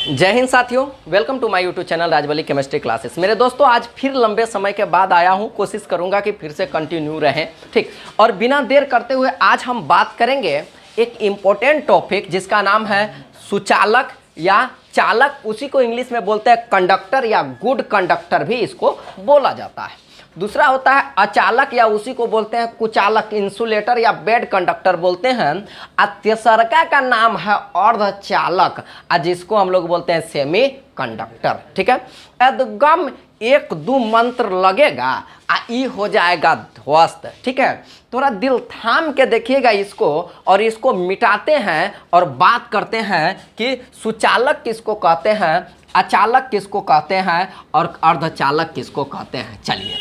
जय हिंद साथियों, welcome to my YouTube channel Rajwali chemistry classes. मेरे दोस्तों, आज फिर लंबे समय के बाद आया हूं। कोशिश करूंगा कि फिर से कंटिन्यू रहें, ठीक। और बिना देर करते हुए आज हम बात करेंगे एक इम्पोर्टेंट टॉपिक जिसका नाम है सुचालक या चालक। उसी को इंग्लिश में बोलते हैं कंडक्टर या गुड कंडक्टर भी इसको बोला जाता है। दूसरा होता है अचालक या उसी को बोलते हैं कुचालक, इंसुलेटर या बेड कंडक्टर बोलते हैं। तीसरा का नाम है अर्धचालक, जिसको हम लोग बोलते हैं सेमी कंडक्टर, ठीक है। एकदम एक दो मंत्र लगेगा ई हो जाएगा ध्वस्त, ठीक है। थोड़ा दिल थाम के देखिएगा इसको और इसको मिटाते हैं और बात करते हैं कि सुचालक किसको कहते हैं, अचालक किसको कहते हैं और अर्धचालक किसको कहते हैं। चलिए,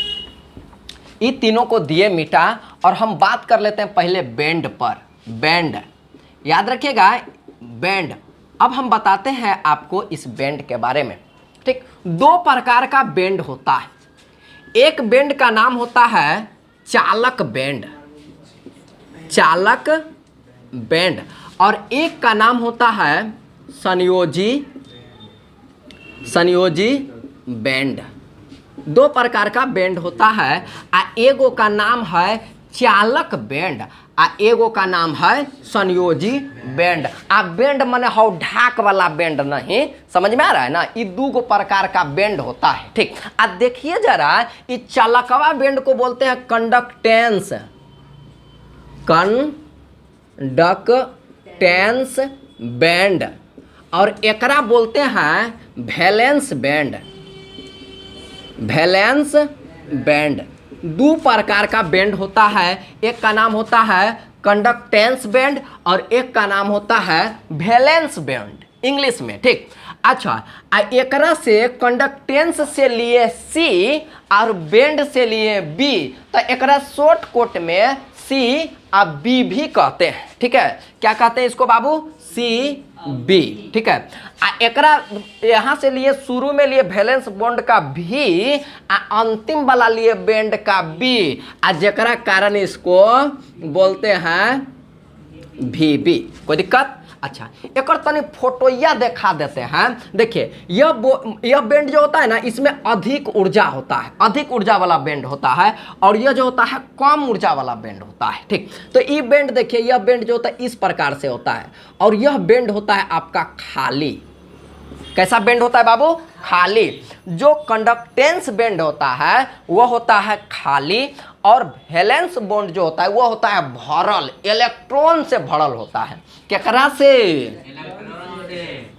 ये तीनों को दिए मिटा और हम बात कर लेते हैं पहले बैंड पर। बैंड याद रखिएगा, बैंड। अब हम बताते हैं आपको इस बैंड के बारे में, ठीक। दो प्रकार का बैंड होता है। एक बैंड का नाम होता है चालक बैंड, चालक बैंड, और एक का नाम होता है संयोजी बैंड। दो प्रकार का बैंड होता है। एगो का नाम है चालक बैंड, एगो का नाम है संयोजी बैंड। बैंड माने हो ढाक वाला बैंड नहीं, समझ में आ रहा है ना। ये दो प्रकार का बैंड होता है, ठीक। देखिए जरा, ये चालकवा बैंड को बोलते हैं कंडक्टेंस बैंड, और एकरा बोलते हैं वैलेंस बैंड। दो प्रकार का बैंड होता है। एक का नाम होता है कंडक्टेंस बैंड और एक का नाम होता है वैलेंस बैंड इंग्लिश में, ठीक। अच्छा, एकरा से कंडक्टेंस से लिए सी और बैंड से लिए बी, तो एकरा शॉर्ट कोट में सी और बी भी कहते हैं, ठीक है। क्या कहते हैं इसको बाबू? सी बी, ठीक है। एकरा यहाँ से लिए शुरू में लिए वैलेंस बॉन्ड का भी, अंतिम वाला लिए बैंड का बी, जेकरा कारण इसको बोलते हैं भी। कोई दिक्कत? अच्छा, एक तनी फोटोया दिखा देते हैं। देखिए, यह बैंड जो होता है ना, इसमें अधिक ऊर्जा होता है, अधिक ऊर्जा वाला बैंड होता है, और यह जो होता है कम ऊर्जा वाला बैंड होता है, ठीक। तो ये बैंड देखिए, यह बैंड जो होता है इस प्रकार से होता है, और यह बैंड होता है आपका खाली। कैसा बैंड होता है बाबू? खाली। जो कंडक्टेंस बैंड होता है वह होता है खाली, और वैलेंस बॉन्ड जो होता है वह होता है भरल, इलेक्ट्रॉन से भरल होता है। केकरा से?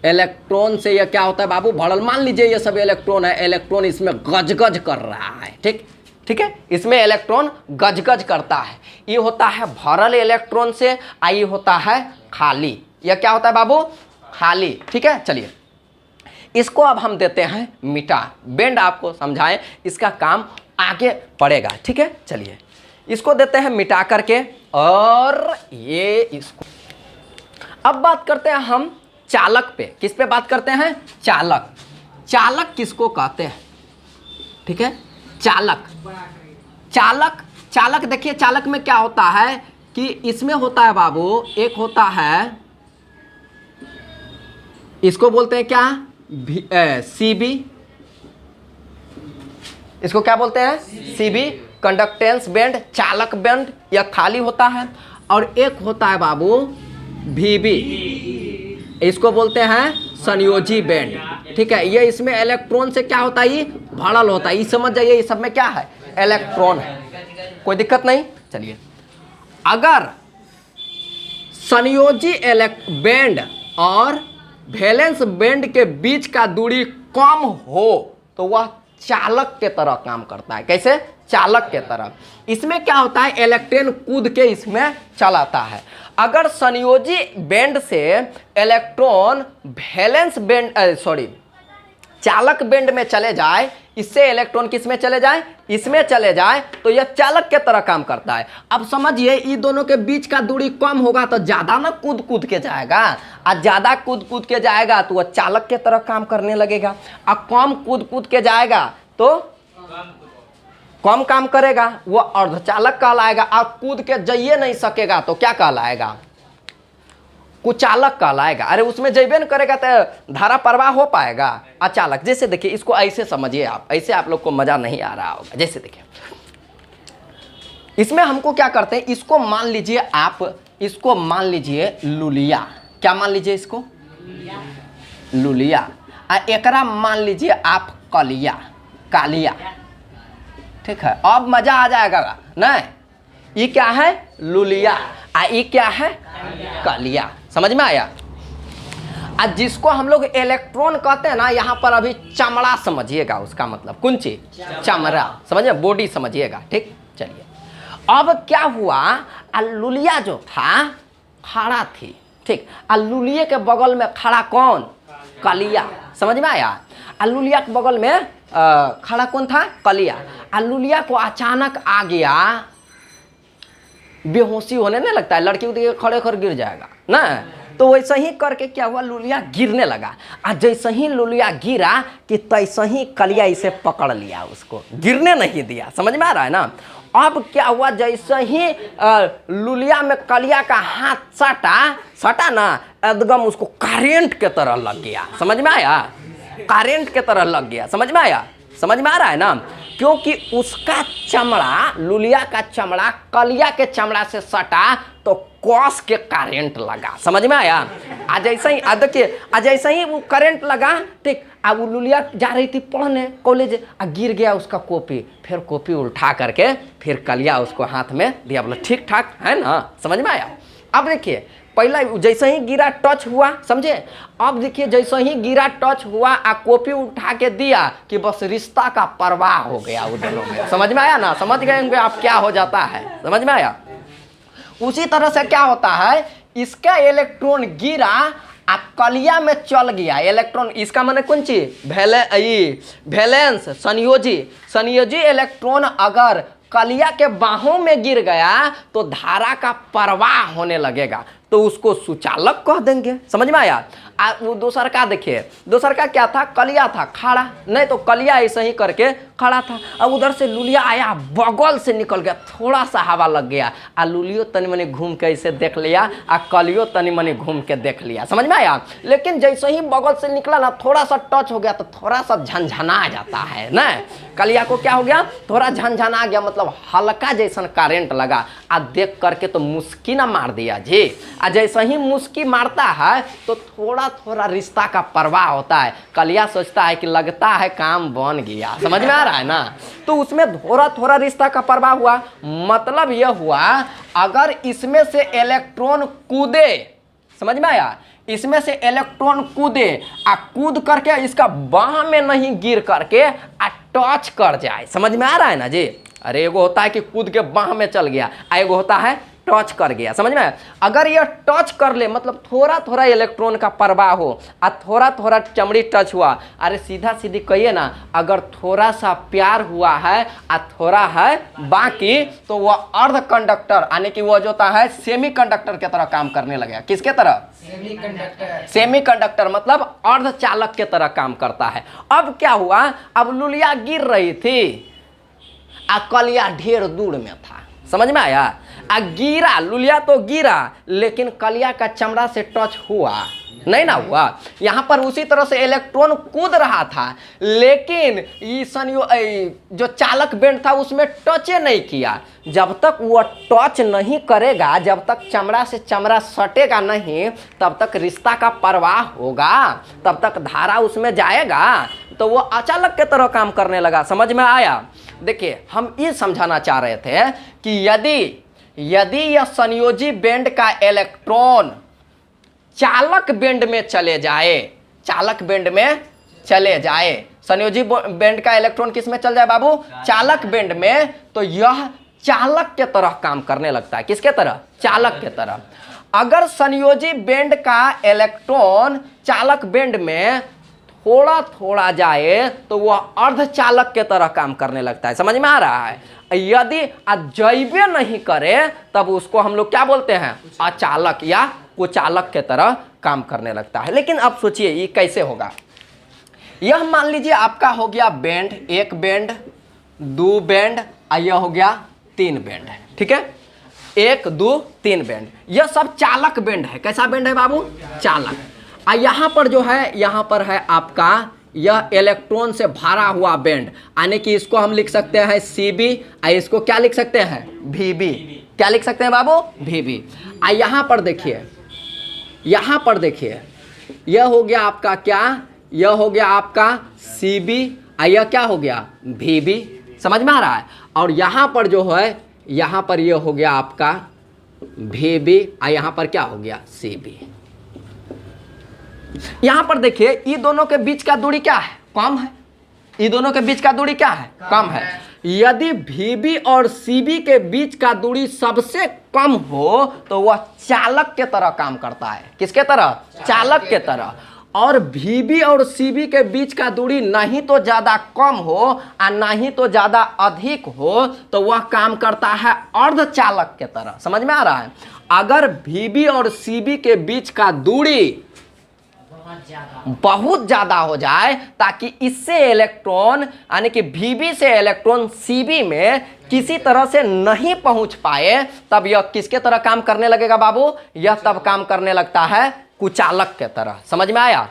इलेक्ट्रॉन से। यह क्या होता है बाबू? भरल। मान लीजिए ये सब इलेक्ट्रॉन है, इलेक्ट्रॉन इसमें गजगज कर रहा है, ठीक है। इसमें इलेक्ट्रॉन गजगज करता है। ये होता है भरल इलेक्ट्रॉन से, ये होता है खाली। यह क्या होता है बाबू? खाली, ठीक है। चलिए, इसको अब हम देते हैं मिटा। बैंड आपको समझाएं, इसका काम आगे पड़ेगा, ठीक है। चलिए, इसको देते हैं मिटा करके, और ये इसको। अब बात करते हैं हम चालक पे। किस पे बात करते हैं? चालक। चालक किसको कहते हैं, ठीक है। चालक देखिए, चालक में क्या होता है कि इसमें होता है बाबू, एक होता है, इसको बोलते हैं क्या? सीबी। इसको क्या बोलते हैं? सीबी, कंडक्टेंस बैंड, चालक बैंड, यह खाली होता है। और एक होता है बाबू वीबी, इसको बोलते हैं संयोजी बैंड, ठीक है। ये इसमें इलेक्ट्रॉन से क्या होता है? ये भरल होता है। ये समझ जाइए, ये सब में क्या है? इलेक्ट्रॉन है। कोई दिक्कत नहीं। चलिए, अगर संयोजी बैंड और वैलेंस बैंड के बीच का दूरी कम हो तो वह चालक के तरह काम करता है। कैसे? चालक के तरह। इसमें क्या होता है? इलेक्ट्रॉन कूद के इसमें चलाता है। अगर संयोजी बैंड से इलेक्ट्रॉन वैलेंस बैंड चालक बैंड में चले जाए, इससे इलेक्ट्रॉन किस में चले जाए? इसमें चले जाए, तो यह चालक के तरह काम करता है। अब समझिए, ये दोनों के बीच का दूरी कम होगा तो ज्यादा ना कूद के जाएगा, और ज्यादा कूद के जाएगा तो वह चालक के तरह काम करने लगेगा। और कम कूद के जाएगा तो कम काम करेगा, वो अर्धचालक कहलाएगा। और कूद के जाइए नहीं सकेगा तो क्या कहलाएगा? कुचालक कहलाएगा। अरे उसमें जैबे न करेगा तो धारा प्रवाह हो पाएगा। अचालक, जैसे देखिए इसको ऐसे समझिए आप, ऐसे आप लोग को मजा नहीं आ रहा होगा। जैसे देखिए इसमें हमको क्या करते हैं, इसको मान लीजिए आप, इसको मान लीजिए लुलिया, क्या मान लीजिए इसको, लुलिया। एकरा मान लीजिए आप कलिया, कालिया। ठीक है, अब मजा आ जाएगा ना। ये क्या है, लुलिया, ये क्या है, कलिया। समझ में आया। आज जिसको हम लोग इलेक्ट्रॉन कहते हैं ना, यहाँ पर अभी चमड़ा समझिएगा, उसका मतलब कौन चीज, चमड़ा समझिए, बॉडी समझिएगा। ठीक, चलिए अब क्या हुआ, लुलिया जो था खड़ा थी। ठीक, लुलिया के बगल में खड़ा कौन, कलिया। समझ में आया। लुलिया के बगल में खड़ा कौन था, कलिया। लुलिया को अचानक आ गया, बेहोशी होने नहीं लगता है, लड़की को देखिए खड़े खड़े गिर जाएगा ना, तो वैसे ही करके क्या हुआ, लुलिया गिरने लगा। जैसे ही लुलिया गिरा कि तैसे ही कलिया इसे पकड़ लिया, उसको गिरने नहीं दिया। समझ में आ रहा है ना। अब क्या हुआ, जैसे ही लुलिया में कलिया का हाथ सटा ना, एकदम उसको करेंट के तरह लग गया। समझ में आया, करेंट के तरह लग गया। समझ में आया, समझ में आ रहा है ना। क्योंकि उसका चमड़ा, लुलिया का चमड़ा कलिया के चमड़ा से सटा तो कॉस के करंट लगा। समझ में आया। आज ऐसे ही देखिए, आज ऐसे ही वो करंट लगा। ठीक, अब वो लुलिया जा रही थी पढ़ने कॉलेज, गिर गया उसका कॉपी, फिर कॉपी उठा करके फिर कलिया उसको हाथ में दिया, बोला ठीक ठाक है ना। समझ में आया। अब देखिए पहला जैसे ही गिरा टच हुआ, समझे। अब देखिए जैसे ही गिरा टच हुआ, कॉपी उठा के दिया कि बस रिश्ता का प्रवाह हो गया वो दोनों में। समझ में आया ना, समझ गए होंगे आप क्या हो जाता है। समझ में आया। उसी तरह से क्या होता है, इसका इलेक्ट्रॉन गिरा, कलिया में चल गया इलेक्ट्रॉन। इसका माने कौन चीज, वैलेंस, संयोजी इलेक्ट्रॉन अगर कलिया के बाहों में गिर गया तो धारा का प्रवाह होने लगेगा, तो उसको सुचालक कह देंगे। समझ में आया। वो दूसर का देखिए, दूसर का क्या था, कलिया था खड़ा, नहीं तो कलिया ऐसे ही करके खड़ा था। अब उधर से लुलिया आया, बगल से निकल गया, थोड़ा सा हवा लग गया, लुलियो तनी मनी घूम के ऐसे देख लिया, कलियो तनी मनी घूम के देख लिया। समझ में आया। लेकिन जैसे ही बगल से निकला ना, थोड़ा सा टच हो गया तो थोड़ा सा झनझना जाता है ना। कलिया को क्या हो गया, थोड़ा झनझना गया, मतलब हल्का जैसा करंट लगा। देख करके तो मुस्की ना मार दिया जी। जैसे ही मुस्की मारता है तो थोड़ा थोड़ा रिश्ता का प्रवाह होता है। कलिया सोचता है कि लगता है काम बन गया। समझ में आ रहा है ना। तो उसमें थोड़ा थोड़ा रिश्ता का प्रवाह हुआ। मतलब यह हुआ, अगर इसमें से इलेक्ट्रॉन कूदे, समझ में आया, इसमें से इलेक्ट्रॉन कूदे, कूद करके इसका बाह में नहीं गिर करके टच कर जाए। समझ में आ रहा है ना जी। अरे एगो होता है कि कूद के बाह में चल गया, एगो होता है टच कर गया। समझ में। अगर यह टच कर ले, मतलब थोड़ा थोड़ा इलेक्ट्रॉन का प्रवाह हो, थोड़ा थोड़ा चमड़ी टच हुआ, अरे सीधा सीधी कहिए ना, अगर थोड़ा सा प्यार हुआ है थोड़ा है बाकी, तो वह अर्ध कंडक्टर यानी कि वह जो होता है सेमी कंडक्टर की तरह काम करने लगेगा। किसके तरह, सेमी कंडक्टर, मतलब अर्ध चालक के तरह काम करता है। अब क्या हुआ, अब लुलिया गिर रही थी, कलिया ढेर दूर में था। समझ में आया। गिरा, लुलिया तो गिरा, लेकिन कलिया का चमड़ा से टच हुआ नहीं ना हुआ। यहाँ पर उसी तरह से इलेक्ट्रॉन कूद रहा था, लेकिन जो चालक बेंड था उसमें टचे नहीं किया। जब तक वह टच नहीं करेगा, जब तक चमड़ा से चमड़ा सटेगा नहीं, तब तक रिश्ता का प्रवाह होगा, तब तक धारा उसमें जाएगा। तो वो अचालक के तरह काम करने लगा। समझ में आया। देखिए हम ये समझाना चाह रहे थे कि यदि यह संयोजी बेंड का इलेक्ट्रॉन चालक बेंड में चले जाए, चालक बेंड में चले जाए, संयोजी बेंड का इलेक्ट्रॉन किस में चल जाए बाबू, चालक बेंड में, तो यह चालक के तरह काम करने लगता है। किसके तरह, चालक के तरह। अगर संयोजी बेंड का इलेक्ट्रॉन चालक बेंड में थोड़ा थोड़ा जाए तो वह अर्धचालक के तरह काम करने लगता है। समझ में आ रहा है। यदि जैबे नहीं करे तब उसको हम लोग क्या बोलते हैं, अचालक या कुचालक के तरह काम करने लगता है। लेकिन अब सोचिए ये कैसे होगा। यह मान लीजिए आपका हो गया बेंड, एक बेंड, दो बेंड, यह हो गया तीन बेंड। ठीक है। 1 2 3 बैंड, यह सब चालक बैंड है। कैसा बैंड है बाबू? चालक। यहाँ पर जो है, यहाँ पर है आपका यह इलेक्ट्रॉन से भरा हुआ बैंड, यानी कि इसको हम लिख सकते हैं Cb, इसको क्या लिख सकते हैं? Vb। क्या लिख सकते हैं बाबू? Vb। यहाँ पर देखिए, यहाँ पर देखिए, यह हो गया आपका क्या? यह हो गया आपका Cb, यह क्या हो गया? Vb। समझ में आ रहा है? और यहाँ पर जो है, यहाँ पर यह हो गया आपका Vb, यहाँ पर क्या हो गया? Cb। यहाँ पर देखिए, ये दोनों के बीच का दूरी क्या है? कम है। ये दोनों के बीच का दूरी क्या है? कम है। यदि Vb और Cb के बीच का दूरी सबसे कम हो तो वह चालक के तरह काम करता है। किसके तरह? चालक के तरह। और Vb और Cb के बीच का दूरी नहीं तो ज़्यादा कम हो और नहीं तो ज़्यादा अधिक हो तो वह काम करता है अर्धचालक के तरह। समझ में आ रहा है? अगर Vb और Cb के बीच का दूरी बहुत ज़्यादा हो जाए, ताकि इससे इलेक्ट्रॉन, यानी कि Vb से इलेक्ट्रॉन Cb में किसी तरह से नहीं पहुंच पाए, तब यह किसके तरह काम करने लगेगा बाबू? यह तब काम करने लगता है कुचालक के तरह। समझ में आया?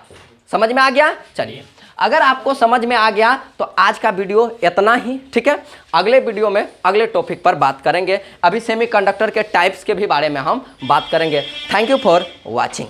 समझ में आ गया? चलिए, अगर आपको समझ में आ गया तो आज का वीडियो इतना ही, ठीक है। अगले वीडियो में अगले टॉपिक पर बात करेंगे। अभी सेमीकंडक्टर के टाइप्स के भी बारे में हम बात करेंगे। Thank you for watching.